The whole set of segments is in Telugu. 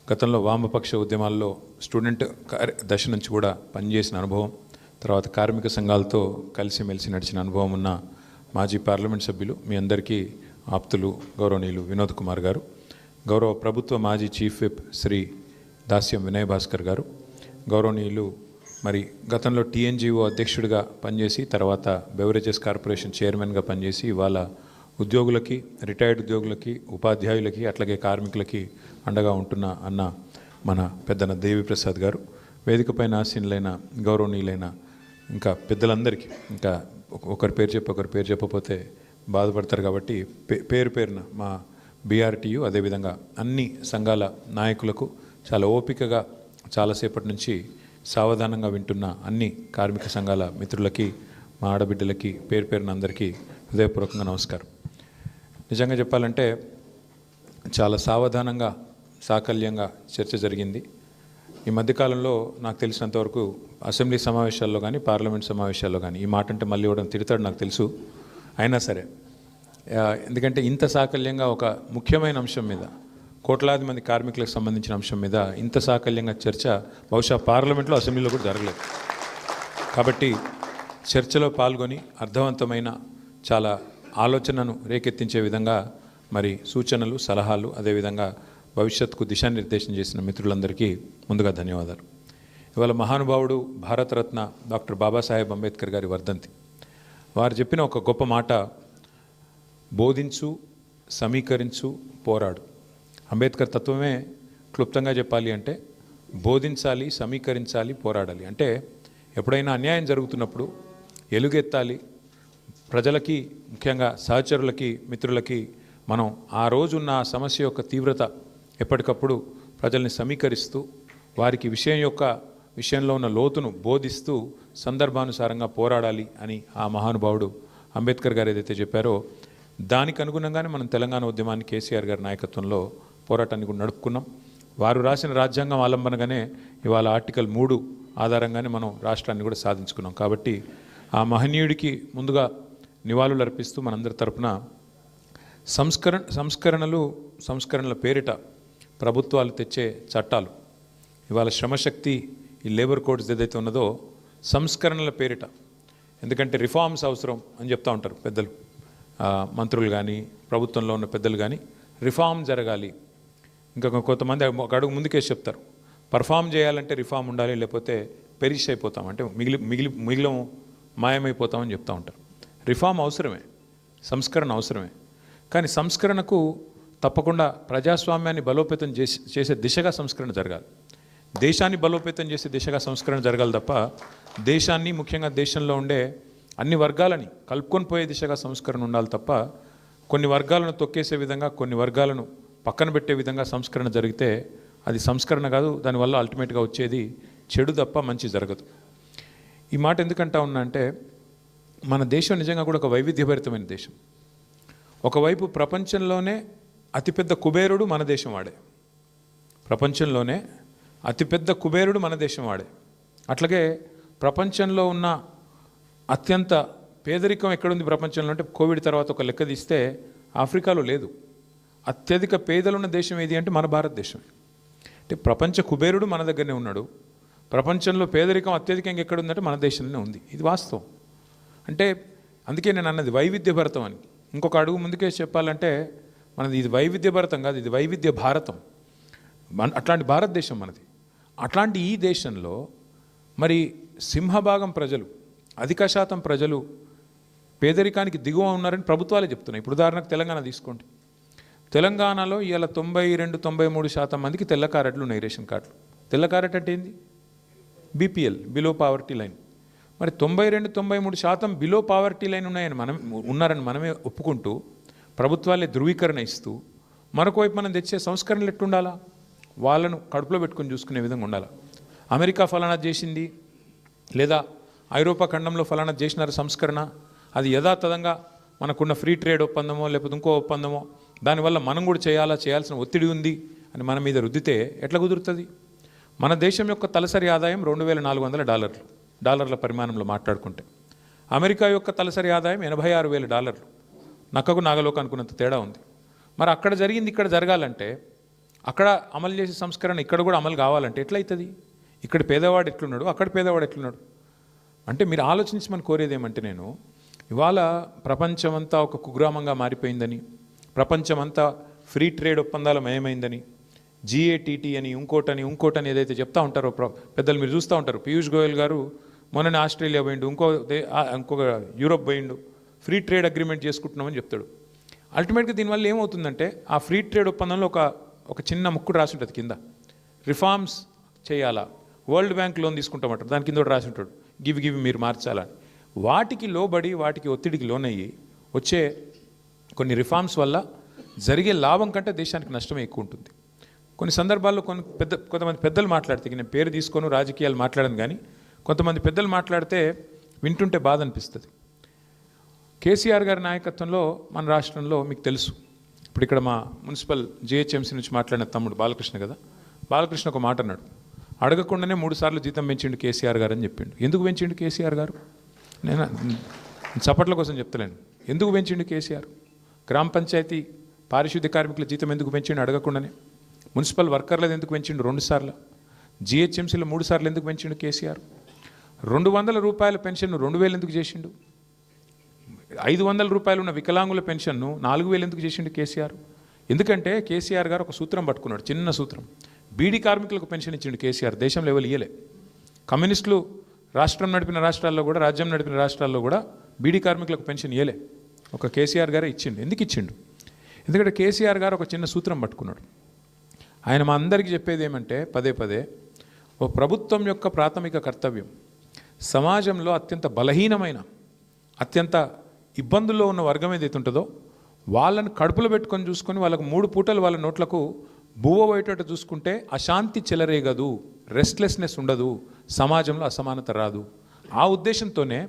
గతంలో వామపక్ష ఉద్యమాల్లో స్టూడెంట్ దశ నుంచి కూడా పనిచేసిన అనుభవం, తర్వాత కార్మిక సంఘాలతో కలిసిమెలిసి నడిచిన అనుభవం ఉన్న మాజీ పార్లమెంట్ సభ్యులు, మీ అందరికీ ఆప్తులు గౌరవనీయులు వినోద్ కుమార్ గారు, గౌరవ ప్రభుత్వ మాజీ చీఫ్ విప్ శ్రీ దాస్యం వినయ్ భాస్కర్ గారు, గౌరవనీయులు మరి గతంలో టీఎన్జిఓ అధ్యక్షుడిగా పనిచేసి తర్వాత బెవరేజెస్ కార్పొరేషన్ చైర్మన్గా పనిచేసి ఇవాళ ఉద్యోగులకి, రిటైర్డ్ ఉద్యోగులకి, ఉపాధ్యాయులకి, అట్లాగే కార్మికులకి అండగా ఉంటున్న అన్న మన పెద్దన దేవిప్రసాద్ గారు, వేదికపైన ఆసీనులైన గౌరవనీయులైన ఇంకా పెద్దలందరికీ, ఇంకా ఒకరి పేరు చెప్పకపోతే బాధపడతారు కాబట్టి పేరు పేరున మా బీఆర్టీయు అదేవిధంగా అన్ని సంఘాల నాయకులకు చాలా ఓపికగా చాలాసేపటి నుంచి సావధానంగా వింటున్న అన్ని కార్మిక సంఘాల మిత్రులకి, మా ఆడబిడ్డలకి పేరు పేరున అందరికీ హృదయపూర్వకంగా నమస్కారం. నిజంగా చెప్పాలంటే చాలా సావధానంగా, సాకల్యంగా చర్చ జరిగింది. ఈ మధ్యకాలంలో నాకు తెలిసినంతవరకు అసెంబ్లీ సమావేశాల్లో కానీ, పార్లమెంట్ సమావేశాల్లో కానీ ఈ మాట అంటే మళ్ళీ ఇవ్వడం తిడతాడు నాకు తెలుసు, అయినా సరే ఎందుకంటే ఇంత సాకల్యంగా ఒక ముఖ్యమైన అంశం మీద, కోట్లాది మంది కార్మికులకు సంబంధించిన అంశం మీద ఇంత సాకల్యంగా చర్చ బహుశా పార్లమెంట్లో, అసెంబ్లీలో కూడా జరగలేదు. కాబట్టి చర్చలో పాల్గొని అర్థవంతమైన చాలా ఆలోచనను రేకెత్తించే విధంగా మరి సూచనలు, సలహాలు, అదేవిధంగా భవిష్యత్తుకు దిశానిర్దేశం చేసిన మిత్రులందరికీ ముందుగా ధన్యవాదాలు. ఇవాళ మహానుభావుడు భారతరత్న డాక్టర్ బాబాసాహెబ్ అంబేద్కర్ గారి వర్ధంతి. వారు చెప్పిన ఒక గొప్ప మాట, బోధించు, సమీకరించు, పోరాడు. అంబేద్కర్ తత్వమే క్లుప్తంగా చెప్పాలి అంటే బోధించాలి, సమీకరించాలి, పోరాడాలి. అంటే ఎప్పుడైనా అన్యాయం జరుగుతున్నప్పుడు ఎలుగెత్తాలి, ప్రజలకి, ముఖ్యంగా సహచరులకి, మిత్రులకి మనం ఆ రోజున్న సమస్య యొక్క తీవ్రత ఎప్పటికప్పుడు ప్రజల్ని సమీకరిస్తూ వారికి విషయంలో ఉన్న లోతును బోధిస్తూ సందర్భానుసారంగా పోరాడాలి అని ఆ మహానుభావుడు అంబేద్కర్ గారు ఏదైతే చెప్పారో దానికి అనుగుణంగానే మనం తెలంగాణ ఉద్యమాన్ని కేసీఆర్ గారి నాయకత్వంలో పోరాటాన్ని కూడా నడుపుకున్నాం. వారు రాసిన రాజ్యాంగం ఆలంబనగానే ఇవాళ ఆర్టికల్ 3 ఆధారంగానే మనం రాష్ట్రాన్ని కూడా సాధించుకున్నాం. కాబట్టి ఆ మహనీయుడికి ముందుగా నివాళులు అర్పిస్తూ మనందరి తరపున సంస్కరణల పేరిట ప్రభుత్వాలు తెచ్చే చట్టాలు, ఇవాళ శ్రమశక్తి ఈ లేబర్ కోడ్స్ ఏదైతే ఉన్నదో సంస్కరణల పేరిట, ఎందుకంటే రిఫార్మ్స్ అవసరం అని చెప్తూ ఉంటారు పెద్దలు, మంత్రులు కానీ, ప్రభుత్వంలో ఉన్న పెద్దలు కానీ, రిఫార్మ్ జరగాలి. ఇంకా కొంతమంది ఒక అడుగు ముందుకేసి చెప్తారు, పర్ఫామ్ చేయాలంటే రిఫార్మ్ ఉండాలి, లేకపోతే పెరిష్ అయిపోతాం, అంటే మిగిలిన మాయమైపోతామని చెప్తూ ఉంటారు. రిఫార్మ్ అవసరమే, సంస్కరణ అవసరమే, కానీ సంస్కరణకు తప్పకుండా ప్రజాస్వామ్యాన్ని బలోపేతం చేసే దిశగా సంస్కరణ జరగాలి. దేశాన్ని బలోపేతం చేసే దిశగా సంస్కరణ జరగాలి తప్ప దేశాన్ని, ముఖ్యంగా దేశంలో ఉండే అన్ని వర్గాలని కలుపుకొని పోయే దిశగా సంస్కరణ ఉండాలి తప్ప కొన్ని వర్గాలను తొక్కేసే విధంగా, కొన్ని వర్గాలను పక్కన పెట్టే విధంగా సంస్కరణ జరిగితే అది సంస్కరణ కాదు. దానివల్ల అల్టిమేట్గా వచ్చేది చెడు తప్ప మంచి జరగదు. ఈ మాట ఎందుకంటా ఉన్నా అంటే మన దేశం నిజంగా కూడా ఒక వైవిధ్యభరితమైన దేశం. ఒకవైపు ప్రపంచంలోనే అతిపెద్ద కుబేరుడు మన దేశం వాడే, ప్రపంచంలోనే అతిపెద్ద కుబేరుడు మన దేశం వాడే. అట్లాగే ప్రపంచంలో ఉన్న అత్యంత పేదరికం ఎక్కడుంది ప్రపంచంలో అంటే కోవిడ్ తర్వాత ఒక లెక్క తీస్తే ఆఫ్రికాలో లేదు. అత్యధిక పేదలున్న దేశం ఏది అంటే మన భారతదేశం. అంటే ప్రపంచ కుబేరుడు మన దగ్గరనే ఉన్నాడు, ప్రపంచంలో పేదరికం అత్యధికంగా ఎక్కడుందంటే మన దేశంలోనే ఉంది. ఇది వాస్తవం. అంటే అందుకే నేను అన్నది వైవిధ్యభరితం అని. ఇంకొక అడుగు ముందుకే చెప్పాలంటే మనది ఇది వైవిధ్యభరితం కాదు, ఇది వైవిధ్య భారతం. అట్లాంటి భారతదేశం మనది. అట్లాంటి ఈ దేశంలో మరి సింహభాగం ప్రజలు, అధిక శాతం ప్రజలు పేదరికానికి దిగువ ఉన్నారని ప్రభుత్వాలే చెప్తున్నాయి. ఇప్పుడు ఉదాహరణకు తెలంగాణ తీసుకోండి. తెలంగాణలో ఇవాళ 92-93% మందికి తెల్ల కార్డులు ఉన్నాయి, రేషన్ కార్డులు. తెల్ల కార్డు అంటే ఏంది? BPL, below poverty line. మరి 92-93% బిలో పావర్టీ లైన్ ఉన్నారని మనమే ఒప్పుకుంటూ ప్రభుత్వాలే ధృవీకరణ ఇస్తూ మరొకవైపు మనం తెచ్చే సంస్కరణలు ఎట్టుండాలా? వాళ్ళను కడుపులో పెట్టుకొని చూసుకునే విధంగా ఉండాలి. అమెరికా ఫలానా చేసింది, లేదా ఐరోపా ఖండంలో ఫలానా చేసినారు సంస్కరణ, అది యథాతథంగా మనకున్న ఫ్రీ ట్రేడ్ ఒప్పందమో లేకపోతే ఇంకో ఒప్పందమో దానివల్ల మనం కూడా చేయాల్సిన ఒత్తిడి ఉంది అని మన మీద రుద్దితే ఎట్లా కుదురుతుంది? మన దేశం యొక్క తలసరి ఆదాయం $2,400 డాలర్ల పరిమాణంలో మాట్లాడుకుంటే, అమెరికా యొక్క తలసరి ఆదాయం $86,000. నక్కకు నాగలోక అనుకున్నంత తేడా ఉంది. మరి అక్కడ జరిగింది ఇక్కడ జరగాలంటే అక్కడ అమలు చేసే సంస్కరణ ఇక్కడ కూడా అమలు కావాలంటే ఎట్లయితుంది? ఇక్కడ పేదవాడు ఎట్లున్నాడు, అక్కడ పేదవాడు ఎట్లున్నాడు అంటే మీరు ఆలోచించి మనం కోరేది ఏమంటే, నేను ఇవాళ ప్రపంచమంతా ఒక కుగ్రామంగా మారిపోయిందని, ప్రపంచమంతా ఫ్రీ ట్రేడ్ ఒప్పందాల మయమైందని, GATT అని ఇంకోటని ఏదైతే చెప్తా ఉంటారో పెద్దలు మీరు చూస్తూ ఉంటారు. పీయూష్ గోయల్ గారు మొన్ననే ఆస్ట్రేలియా పోయిండు, ఇంకొక యూరోప్ పోయిండు, ఫ్రీ ట్రేడ్ అగ్రిమెంట్ చేసుకుంటున్నామని చెప్తాడు. అల్టిమేట్గా దీనివల్ల ఏమవుతుందంటే ఆ ఫ్రీ ట్రేడ్ ఒప్పందంలో ఒక చిన్న ముక్కుడు రాసి ఉంటుంది కింద, రిఫార్మ్స్ చేయాలా, వరల్డ్ బ్యాంక్ లోన్ తీసుకుంటామంటారు, దాని కింద రాసి ఉంటాడు గివి మీరు మార్చాలని. వాటికి లోబడి వాటికి ఒత్తిడికి లోనయ్యి వచ్చే కొన్ని రిఫార్మ్స్ వల్ల జరిగే లాభం కంటే దేశానికి నష్టమే ఎక్కువ ఉంటుంది. కొన్ని సందర్భాల్లో కొంతమంది పెద్దలు మాట్లాడితే, నేను పేరు తీసుకొని రాజకీయాలు మాట్లాడను కానీ కొంతమంది పెద్దలు మాట్లాడితే వింటుంటే బాధ అనిపిస్తుంది. కేసీఆర్ గారి నాయకత్వంలో మన రాష్ట్రంలో మీకు తెలుసు, ఇప్పుడు ఇక్కడ మా మున్సిపల్ GHMC నుంచి మాట్లాడిన తమ్ముడు బాలకృష్ణ కదా, బాలకృష్ణ ఒక మాట అన్నాడు, అడగకుండానే 3 సార్లు జీతం పెంచిండు కేసీఆర్ గారు అని చెప్పిండు. ఎందుకు పెంచిండు కేసీఆర్ గారు? నేను చప్పట్ల కోసం చెప్తలేను. ఎందుకు పెంచిండు కేసీఆర్? గ్రామ పంచాయతీ పారిశుద్ధ్య కార్మికుల జీతం ఎందుకు పెంచిండు అడగకుండానే? మున్సిపల్ వర్కర్లది ఎందుకు పెంచిండు 2 సార్లు? GHMCలో 3 సార్లు ఎందుకు పెంచిండు కేసీఆర్? 200 రూపాయల పెన్షన్ను 2000 ఎందుకు చేసిండు? 500 రూపాయలు ఉన్న వికలాంగుల పెన్షన్ను 4000 ఎందుకు చేసిండు కేసీఆర్? ఎందుకంటే కేసీఆర్ గారు ఒక సూత్రం పట్టుకున్నాడు, చిన్న సూత్రం. బీడీ కార్మికులకు పెన్షన్ ఇచ్చిండు కేసీఆర్, దేశంలో ఎవరు ఇయ్యలే. కమ్యూనిస్టులు రాష్ట్రం నడిపిన రాష్ట్రాల్లో కూడా, రాజ్యం నడిపిన రాష్ట్రాల్లో కూడా బీడీ కార్మికులకు పెన్షన్ ఇయ్యలే, ఒక కేసీఆర్ గారే ఇచ్చిండు. ఎందుకు ఇచ్చిండు? ఎందుకంటే కేసీఆర్ గారు ఒక చిన్న సూత్రం పట్టుకున్నాడు. ఆయన మా అందరికీ చెప్పేది ఏమంటే పదే ఓ ప్రభుత్వం యొక్క ప్రాథమిక కర్తవ్యం సమాజంలో అత్యంత బలహీనమైన, అత్యంత ఇబ్బందుల్లో ఉన్న వర్గం ఏదైతే ఉంటుందో వాళ్ళని కడుపులో పెట్టుకొని చూసుకొని వాళ్ళకు 3 పూటలు వాళ్ళ నోట్లకు బువ్వ పోయేటట్టు చూసుకుంటే అశాంతి చెలరేగదు, రెస్ట్లెస్నెస్ ఉండదు, సమాజంలో అసమానత రాదు. ఆ ఉద్దేశంతోనే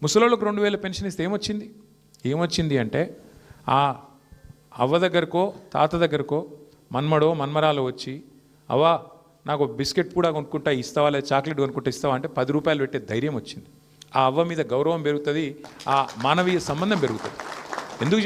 ముసలోళ్ళకు 2000 పెన్షన్ ఇస్తే ఏమొచ్చింది అంటే, ఆ అవ్వ దగ్గరకో తాత దగ్గరకో మన్మడో మన్మరాలో వచ్చి, అవ్వ నాకు బిస్కెట్ కూడా కొనుక్కుంటా ఇస్తావా, లేదా చాక్లెట్ కొనుక్కుంటా ఇస్తావా అంటే 10 రూపాయలు పెట్టే ధైర్యం వచ్చింది. ఆ అవ్వ మీద గౌరవం పెరుగుతుంది, ఆ మానవీయ సంబంధం పెరుగుతుంది. ఎందుకు